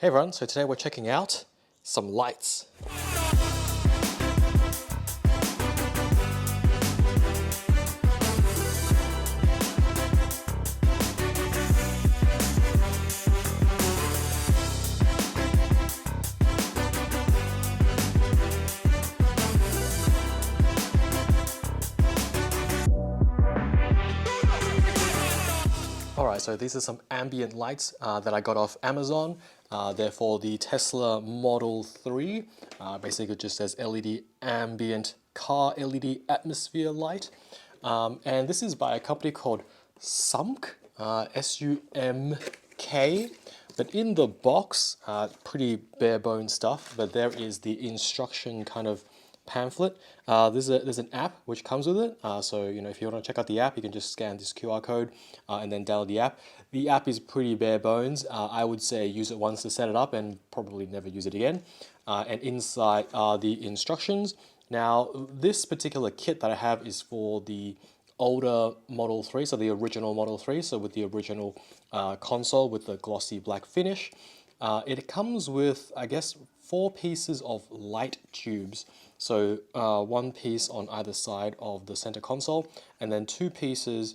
Hey everyone, so today we're checking out some lights. Alright, so these are some ambient lights that I got off Amazon. They're for the Tesla Model 3. Basically it just says LED ambient car LED atmosphere light. And this is by a company called SUMK, S-U-M-K. But in the box, pretty bare bone stuff, but there is the instruction kind of pamphlet. There's an app which comes with it. So if you want to check out the app, you can just scan this QR code and then download the app. The app is pretty bare bones. I would say use it once to set it up and probably never use it again. And inside are the instructions. Now, this particular kit that I have is for the older Model 3, so the original Model 3, so with the original console with the glossy black finish. It comes with, I guess, 4 pieces of light tubes. So one piece on either side of the center console, and then 2 pieces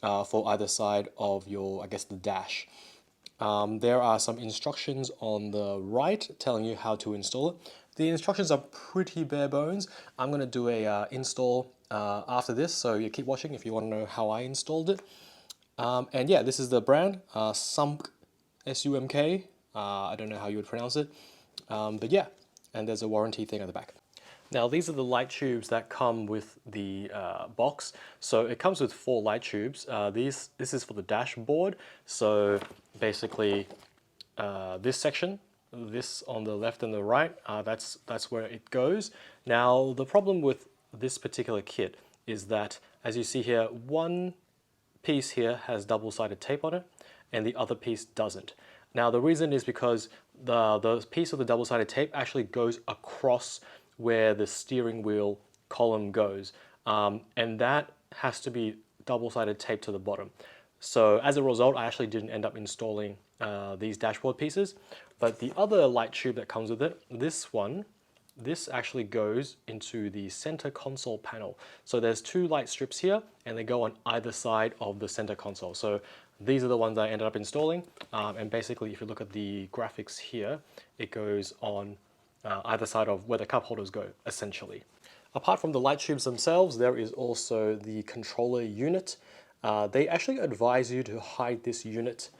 for either side of your, I guess, the dash. There are some instructions on the right telling you how to install it. The instructions are pretty bare bones. I'm going to do a install after this, so you keep watching if you want to know how I installed it. And yeah, this is the brand, SUMK, S-U-M-K. I don't know how you would pronounce it, but yeah, and there's a warranty thing at the back. Now these are the light tubes that come with the box. So it comes with 4 light tubes. This is for the dashboard. So basically this section, this on the left and the right, that's where it goes. Now the problem with this particular kit is that, as you see here, one piece here has double-sided tape on it and the other piece doesn't. Now the reason is because the piece of the double-sided tape actually goes across where the steering wheel column goes, and that has to be double-sided tape to the bottom. So as a result, I actually didn't end up installing these dashboard pieces, but the other light tube that comes with it, this actually goes into the center console panel. So there's 2 light strips here and they go on either side of the center console. So these are the ones I ended up installing, and basically if you look at the graphics here, it goes on either side of where the cup holders go, essentially. Apart from the light tubes themselves, there is also the controller unit. They actually advise you to hide this unit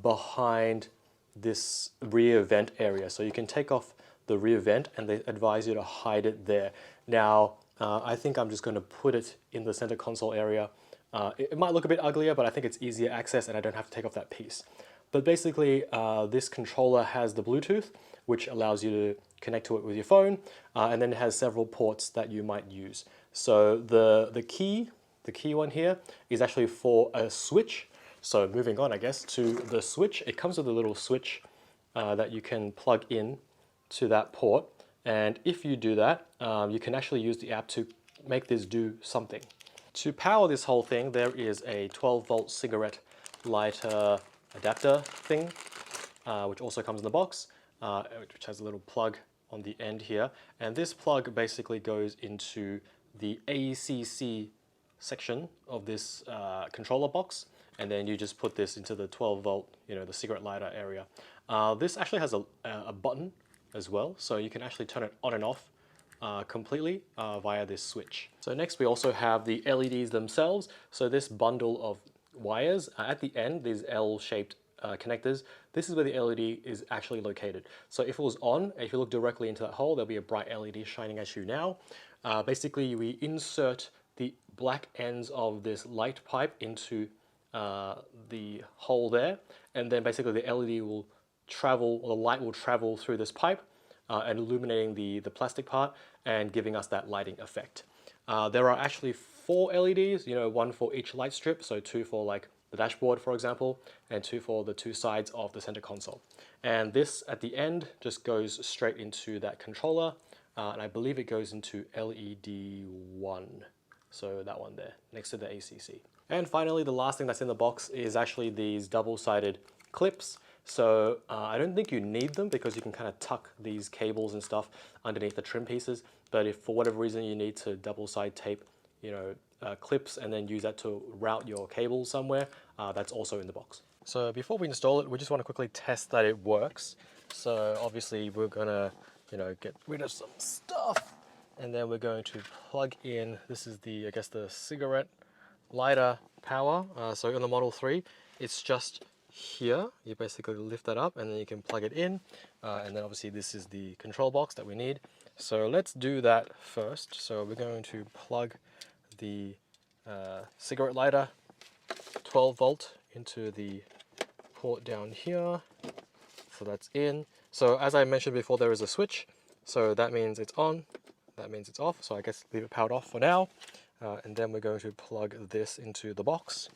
behind this rear vent area. So you can take off the rear vent and they advise you to hide it there. Now, I think I'm just going to put it in the center console area. It might look a bit uglier, but I think it's easier access and I don't have to take off that piece. But basically, this controller has the Bluetooth, which allows you to connect to it with your phone, and then it has several ports that you might use. So the key one here is actually for a switch. So moving on, I guess, to the switch, it comes with a little switch that you can plug in to that port. And if you do that, you can actually use the app to make this do something. To power this whole thing, there is a 12-volt cigarette lighter adapter thing, which also comes in the box, which has a little plug on the end here. And this plug basically goes into the ACC section of this controller box, and then you just put this into the 12-volt, the cigarette lighter area. This actually has a button as well, so you can actually turn it on and off completely via this switch. So next we also have the LEDs themselves. So this bundle of wires, at the end, these L-shaped connectors, this is where the LED is actually located. So if it was on, if you look directly into that hole, there'll be a bright LED shining at you now. Basically, we insert the black ends of this light pipe into the hole there, and then basically the LED will travel, or the light will travel through this pipe and illuminating the plastic part and giving us that lighting effect. There are actually 4 LEDs, 1 for each light strip, so 2 for like the dashboard, for example, and 2 for the 2 sides of the center console. And this at the end just goes straight into that controller, and I believe it goes into LED 1. So that one there, next to the ACC. And finally, the last thing that's in the box is actually these double-sided clips. So I don't think you need them because you can kind of tuck these cables and stuff underneath the trim pieces. But if for whatever reason you need to double side tape, clips and then use that to route your cables somewhere, that's also in the box. So before we install it, we just want to quickly test that it works. So obviously we're gonna, get rid of some stuff, and then we're going to plug in. This is I guess the cigarette lighter power. So in the Model 3, it's just here. You basically lift that up and then you can plug it in. And then obviously this is the control box that we need. So let's do that first. So we're going to plug the cigarette lighter 12 volt into the port down here. So that's in. So as I mentioned before, there is a switch. So that means it's on, that means it's off. So I guess leave it powered off for now. And then we're going to plug this into the box.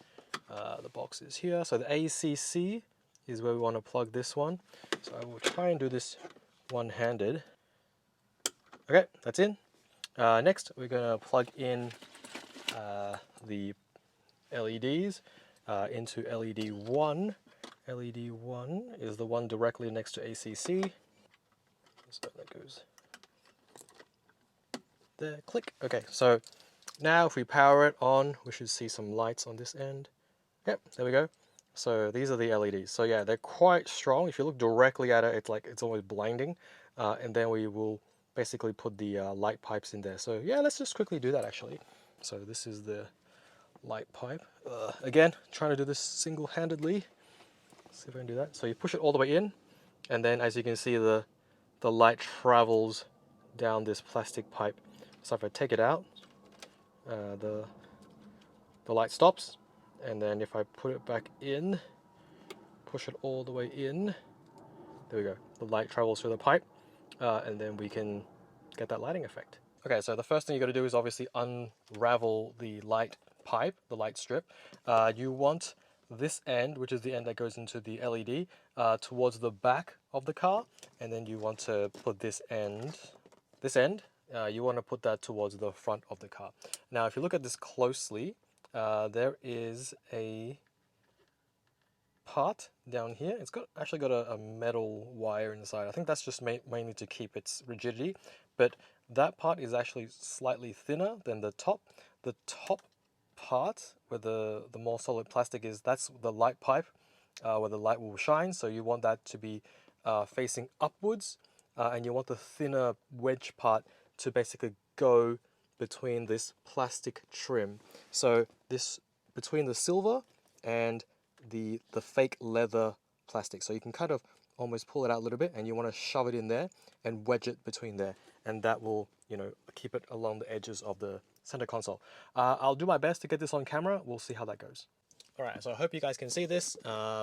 The box is here. So the ACC is where we want to plug this one. So I will try and do this one-handed. Okay, that's in. Next, we're going to plug in the LEDs into LED 1. LED 1 is the one directly next to ACC. So that goes there, click. Okay, so now if we power it on, we should see some lights on this end. Yep, there we go. So these are the LEDs. So yeah, they're quite strong. If you look directly at it, it's almost blinding. And then we will basically put the light pipes in there. So yeah, let's just quickly do that actually. So this is the light pipe. Again, trying to do this single-handedly. See if I can do that. So you push it all the way in, and then as you can see, the light travels down this plastic pipe. So if I take it out, the light stops, and then if I put it back in, push it all the way in, there we go. The light travels through the pipe, and then we can get that lighting effect. Okay, so the first thing you got to do is obviously unravel the light pipe, the light strip. You want this end, which is the end that goes into the LED, towards the back of the car, and then you want to put this end, you want to put that towards the front of the car. Now, if you look at this closely, there is a part down here. It's actually got a metal wire inside. I think that's just mainly to keep its rigidity, but that part is actually slightly thinner than the top. The top part where the more solid plastic is, that's the light pipe where the light will shine. So you want that to be facing upwards, and you want the thinner wedge part to basically go between this plastic trim. So this between the silver and the fake leather plastic. So you can kind of almost pull it out a little bit, and you want to shove it in there and wedge it between there, and that will keep it along the edges of the center console. I'll do my best to get this on camera. We'll see how that goes. Alright, so I hope you guys can see this.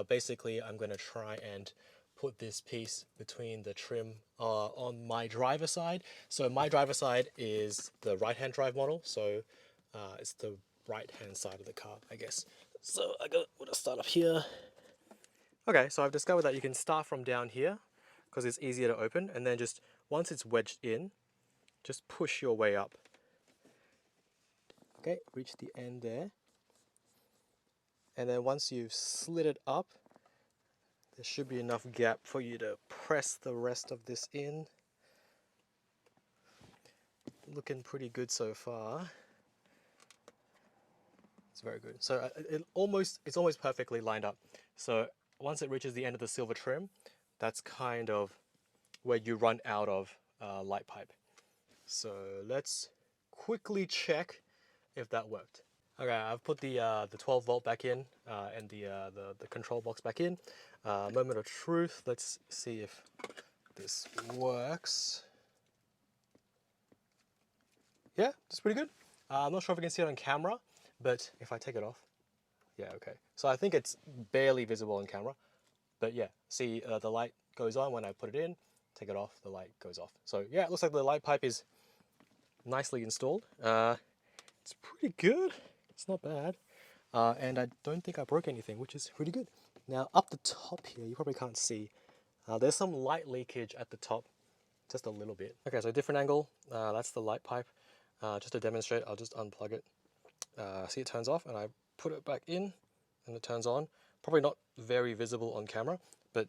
Basically, I'm going to try and put this piece between the trim on my driver side. So my driver side is the right-hand drive model, so it's the right-hand side of the car, I guess. So I'm going to start up here. Okay, so I've discovered that you can start from down here because it's easier to open, and then just once it's wedged in, just push your way up. Okay, reach the end there. And then once you've slid it up, there should be enough gap for you to press the rest of this in. Looking pretty good so far. It's very good. So it's almost perfectly lined up. So once it reaches the end of the silver trim, that's kind of where you run out of light pipe. So let's quickly check if that worked. Okay, I've put the 12 volt back in and the control box back in. Moment of truth. Let's see if this works. Yeah, that's pretty good. I'm not sure if you can see it on camera, but if I take it off, yeah, okay. So I think it's barely visible on camera, but yeah, see the light goes on when I put it in, take it off, the light goes off. So yeah, it looks like the light pipe is nicely installed. It's pretty good. It's not bad. And I don't think I broke anything, which is pretty good. Now up the top here, you probably can't see, there's some light leakage at the top, just a little bit. Okay, so different angle, that's the light pipe. Just to demonstrate, I'll just unplug it. See, it turns off, and I put it back in, and it turns on. Probably not very visible on camera, but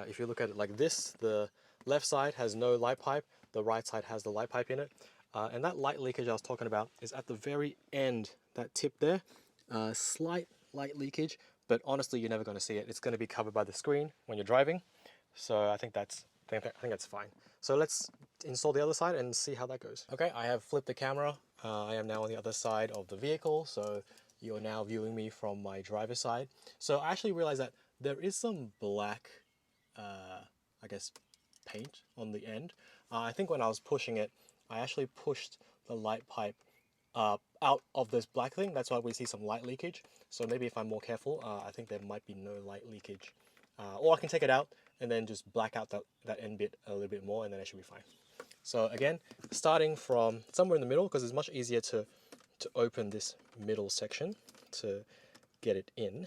if you look at it like this, the left side has no light pipe, the right side has the light pipe in it. And that light leakage I was talking about is at the very end, that tip there. Slight light leakage, but honestly, you're never going to see it. It's going to be covered by the screen when you're driving. So I think that's fine. So let's install the other side and see how that goes. Okay, I have flipped the camera. I am now on the other side of the vehicle, so you're now viewing me from my driver's side. So I actually realized that there is some black, I guess, paint on the end. I think when I was pushing it, I actually pushed the light pipe out of this black thing. That's why we see some light leakage. So maybe if I'm more careful, I think there might be no light leakage. Or I can take it out and then just black out that end bit a little bit more, and then it should be fine. So again, starting from somewhere in the middle, because it's much easier to open this middle section to get it in.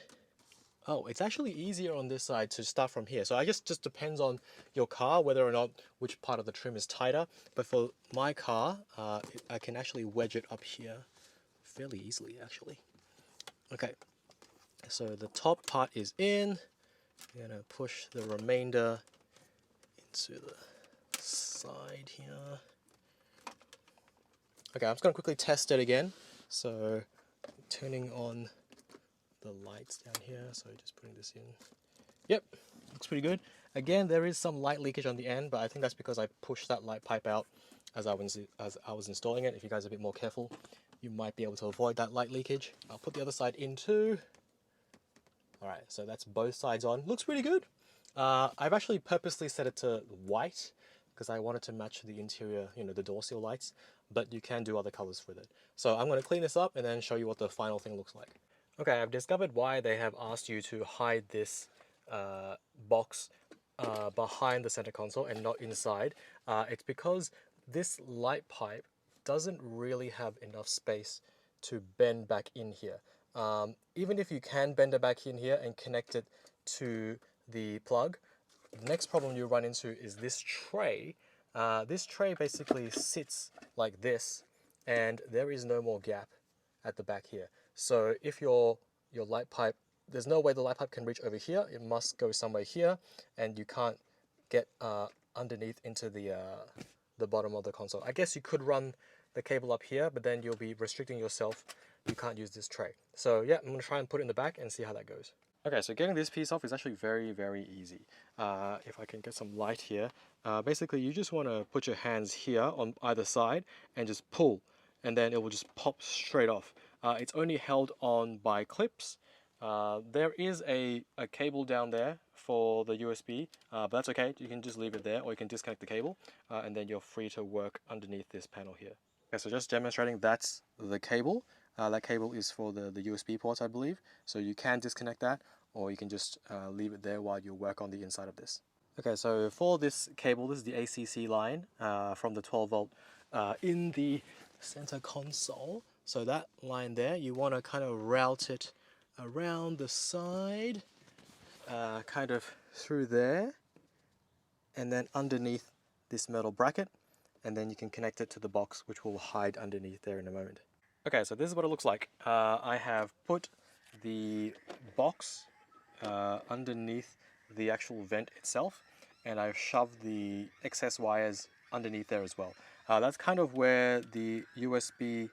Oh, it's actually easier on this side to start from here. So I guess it just depends on your car, whether or not which part of the trim is tighter. But for my car, I can actually wedge it up here fairly easily, actually. Okay, so the top part is in. I'm gonna push the remainder into the side here. Okay, I'm just gonna quickly test it again. So turning on the lights down here, so just putting this in. Yep, looks pretty good. Again, there is some light leakage on the end, but I think that's because I pushed that light pipe out as I was installing it. If you guys are a bit more careful, you might be able to avoid that light leakage. I'll put the other side in too. Alright, so that's both sides on. Looks pretty good. I've actually purposely set it to white because I wanted to match the interior, the door seal lights, but you can do other colors with it. So I'm going to clean this up and then show you what the final thing looks like. Okay, I've discovered why they have asked you to hide this box behind the center console and not inside. It's because this light pipe doesn't really have enough space to bend back in here. Even if you can bend it back in here and connect it to the plug, the next problem you run into is this tray. This tray basically sits like this, and there is no more gap at the back here. So if your light pipe, there's no way the light pipe can reach over here. It must go somewhere here, and you can't get underneath into the bottom of the console. I guess you could run the cable up here, but then you'll be restricting yourself. You can't use this tray. So yeah, I'm gonna try and put it in the back and see how that goes. Okay, so getting this piece off is actually very, very easy. If I can get some light here, basically you just want to put your hands here on either side and just pull, and then it will just pop straight off. It's only held on by clips. There is a cable down there for the USB, but that's okay. You can just leave it there, or you can disconnect the cable, and then you're free to work underneath this panel here. Okay, so just demonstrating, that's the cable. That cable is for the USB ports, I believe. So you can disconnect that, or you can just leave it there while you work on the inside of this. Okay, so for this cable, this is the ACC line from the 12 volt in the center console. So that line there, you want to kind of route it around the side, kind of through there, and then underneath this metal bracket, and then you can connect it to the box, which will hide underneath there in a moment. Okay, so this is what it looks like. I have put the box underneath the actual vent itself, and I've shoved the excess wires underneath there as well. That's kind of where the USB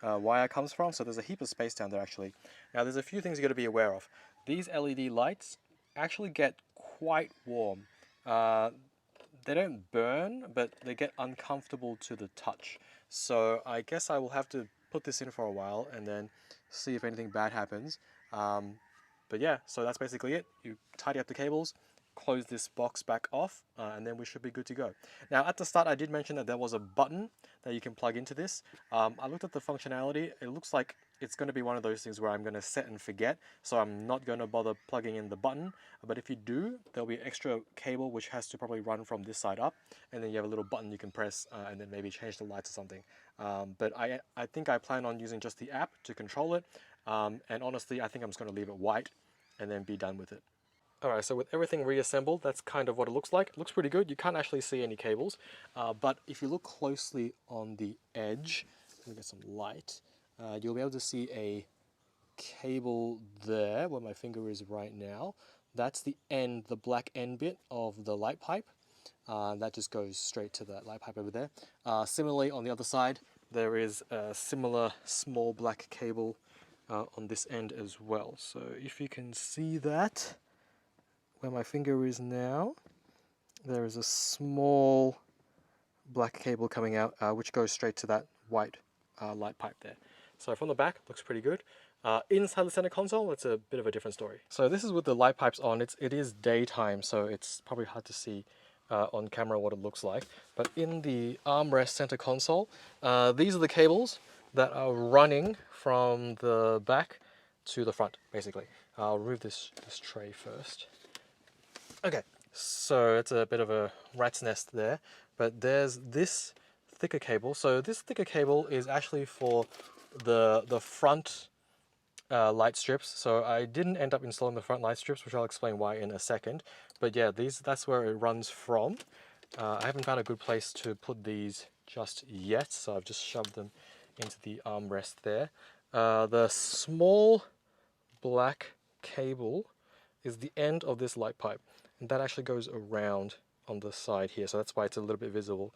wire comes from, so there's a heap of space down there actually. Now there's a few things you got to be aware of. These LED lights actually get quite warm. They don't burn, but they get uncomfortable to the touch. So I guess I will have to put this in for a while and then see if anything bad happens. But yeah, so that's basically it. You tidy up the cables, close this box back off, and then we should be good to go. Now at the start I did mention that there was a button that you can plug into this. I looked at the functionality. It looks like it's going to be one of those things where I'm going to set and forget, so I'm not going to bother plugging in the button. But if you do, there'll be an extra cable which has to probably run from this side up, and then you have a little button you can press and then maybe change the lights or something. But I think I plan on using just the app to control it, and honestly I think I'm just going to leave it white and then be done with it. Alright, so with everything reassembled, that's kind of what it looks like. It looks pretty good. You can't actually see any cables, but if you look closely on the edge, let me get some light, you'll be able to see a cable there, where my finger is right now. that's the end, the black end bit of the light pipe. That just goes straight to that light pipe over there. Similarly, on the other side, there is a similar small black cable on this end as well. So if you can see that, where my finger is now, there is a small black cable coming out, which goes straight to that white light pipe there. So from the back, looks pretty good. Inside the center console, it's a bit of a different story. So this is with the light pipes on. It is daytime, so it's probably hard to see on camera what it looks like. But in the armrest center console, these are the cables that are running from the back to the front, basically. I'll remove this tray first. Okay, so it's a bit of a rat's nest there, but there's this thicker cable. So this thicker cable is actually for the front light strips. So I didn't end up installing the front light strips, which I'll explain why in a second. But yeah, that's where it runs from. I haven't found a good place to put these just yet, so I've just shoved them into the armrest there. The small black cable is the end of this light pipe, and that actually goes around on the side here, so that's why it's a little bit visible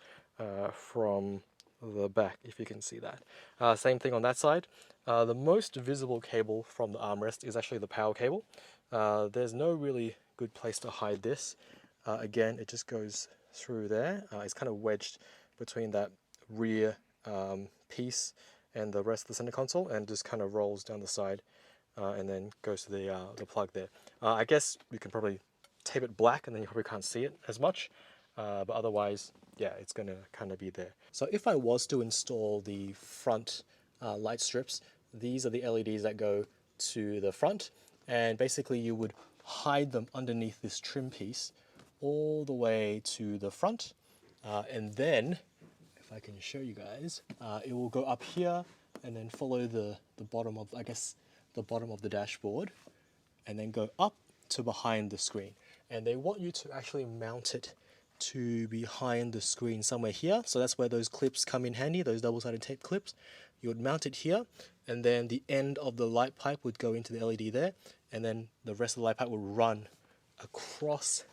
from the back, if you can see that. Same thing on that side. The most visible cable from the armrest is actually the power cable. There's no really good place to hide this. Again, it just goes through there. It's kind of wedged between that rear piece and the rest of the center console, and just kind of rolls down the side and then goes to the plug there. I guess you can probably tape it black and then you probably can't see it as much, but otherwise, yeah, it's going to kind of be there. So if I was to install the front light strips, these are the LEDs that go to the front, and basically you would hide them underneath this trim piece all the way to the front, and then, if I can show you guys, it will go up here and then follow the bottom of, I guess, the bottom of the dashboard, and then go up to behind the screen. And they want you to actually mount it to behind the screen somewhere here. So that's where those clips come in handy, those double-sided tape clips. You would mount it here, and then the end of the light pipe would go into the LED there, and then the rest of the light pipe would run across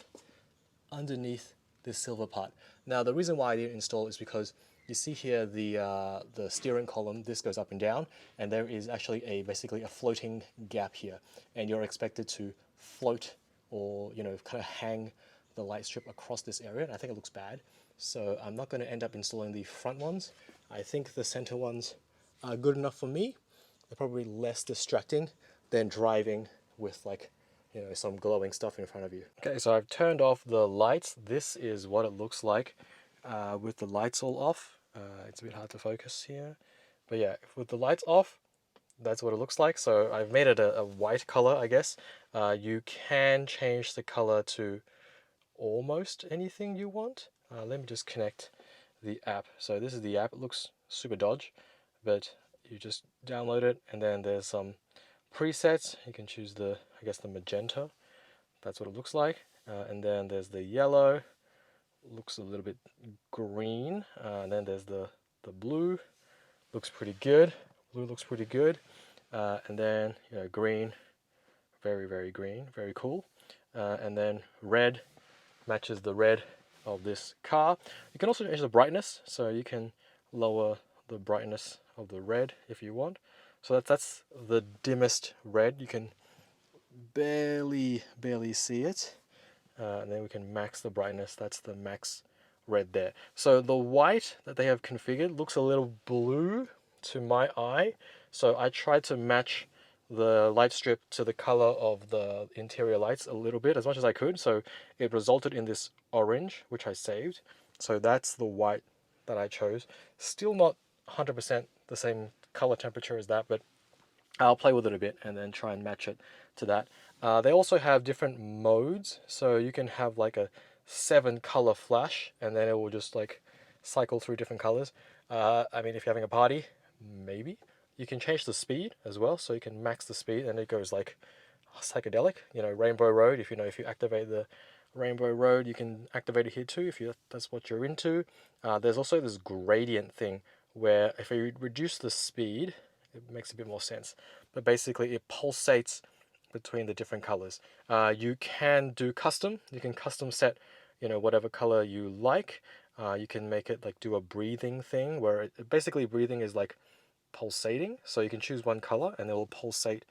underneath this silver part. Now the reason why I didn't install is because you see here the steering column, this goes up and down, and there is actually basically a floating gap here, and you're expected to float, or kind of hang the light strip across this area, and I think it looks bad. So I'm not going to end up installing the front ones. I think the center ones are good enough for me. They're probably less distracting than driving with some glowing stuff in front of you. Okay, so I've turned off the lights. This is what it looks like with the lights all off. It's a bit hard to focus here, but yeah, with the lights off, that's what it looks like. So I've made it a white color, I guess. You can change the color to almost anything you want. Let me just connect the app. So this is the app. It looks super dodge, but you just download it, and then there's some presets. You can choose the magenta. That's what it looks like. And then there's the yellow. Looks a little bit green. And then there's the blue. Looks pretty good. Blue looks pretty good. And then green, very, very green, very cool. And then red matches the red of this car. You can also change the brightness, so you can lower the brightness of the red if you want. So that's the dimmest red. You can barely see it. And then we can max the brightness. That's the max red there. So the white that they have configured looks a little blue to my eye. So I tried to match the light strip to the color of the interior lights a little bit, as much as I could. So it resulted in this orange, which I saved. So that's the white that I chose. Still not 100% the same color temperature as that, but I'll play with it a bit and then try and match it to that. They also have different modes, so you can have like a 7-color flash, and then it will just cycle through different colors. I mean, if you're having a party, maybe. You can change the speed as well, so you can max the speed, and it goes like psychedelic, Rainbow Road. If you activate the Rainbow Road, you can activate it here too if that's what you're into. There's also this gradient thing where if you reduce the speed, it makes a bit more sense. But basically, it pulsates between the different colors. You can do custom. You can custom set, whatever color you like. You can make it like do a breathing thing where basically breathing is like pulsating. So you can choose one color and it will pulsate.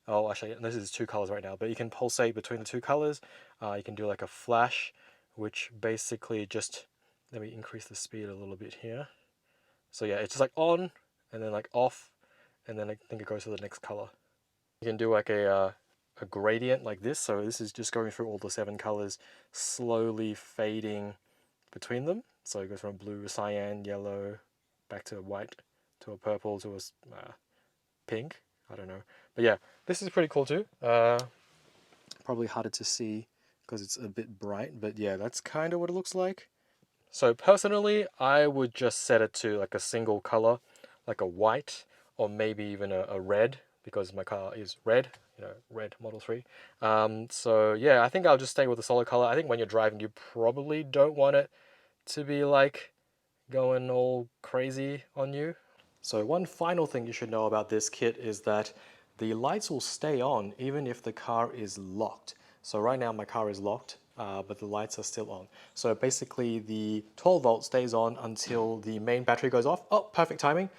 Oh, actually, this is two colors right now, but you can pulsate between the two colors. You can do like a flash, which basically just, let me increase the speed a little bit here. So yeah, it's just like on and then like off, and then I think it goes to the next color. You can do like a gradient like this. So this is just going through all the 7 colors, slowly fading between them. So it goes from blue, cyan, yellow, back to white, to a purple, to a pink. I don't know. But yeah, this is pretty cool too. Probably harder to see because it's a bit bright, but yeah, that's kind of what it looks like. So personally, I would just set it to like a single color, like a white or maybe even a red, because my car is red, red Model 3. So yeah, I think I'll just stay with the solid color. I think when you're driving, you probably don't want it to be like going all crazy on you. So one final thing you should know about this kit is that the lights will stay on even if the car is locked. So right now my car is locked, but the lights are still on. So basically the 12 volt stays on until the main battery goes off. Oh, perfect timing.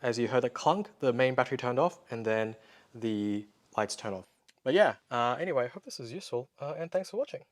As you heard a clunk, the main battery turned off and then the lights turn off. But yeah, anyway, I hope this is useful and thanks for watching.